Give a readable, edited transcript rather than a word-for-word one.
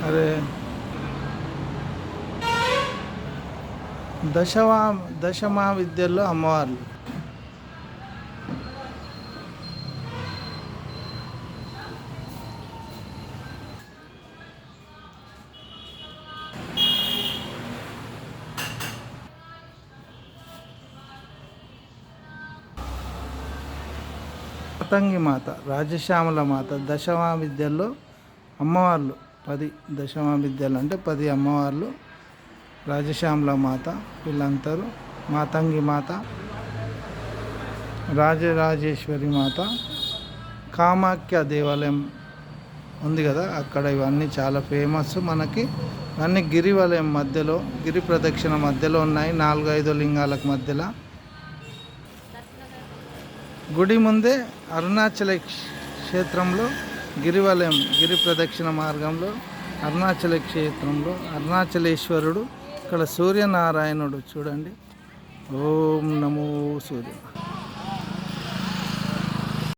అరే దశమహావిద్యల్లో అమ్మవార్లు. మాతంగి మాత, రాజశ్యామల మాత, దశమహావిద్యల్లో అమ్మవార్లు 10. దశమహావిద్యలు అంటే 10 అమ్మవార్లు. రాజశ్యామల మాత, వీళ్ళందరూ మాతంగి మాత, రాజరాజేశ్వరి మాత, కామాఖ్య దేవాలయం ఉంది కదా అక్కడ. ఇవన్నీ చాలా ఫేమస్ మనకి. ఇవన్నీ గిరివలయం మధ్యలో, గిరి ప్రదక్షిణ మధ్యలో ఉన్నాయి, 4-5 లింగాలకు మధ్యలో. గుడి ముందే అరుణాచల క్షేత్రంలో గిరివలయం, గిరి ప్రదక్షిణ మార్గంలో అరుణాచల క్షేత్రంలో అరుణాచలేశ్వరుడు, ఇక్కడ సూర్యనారాయణుడు చూడండి. ఓం నమో సూర్య.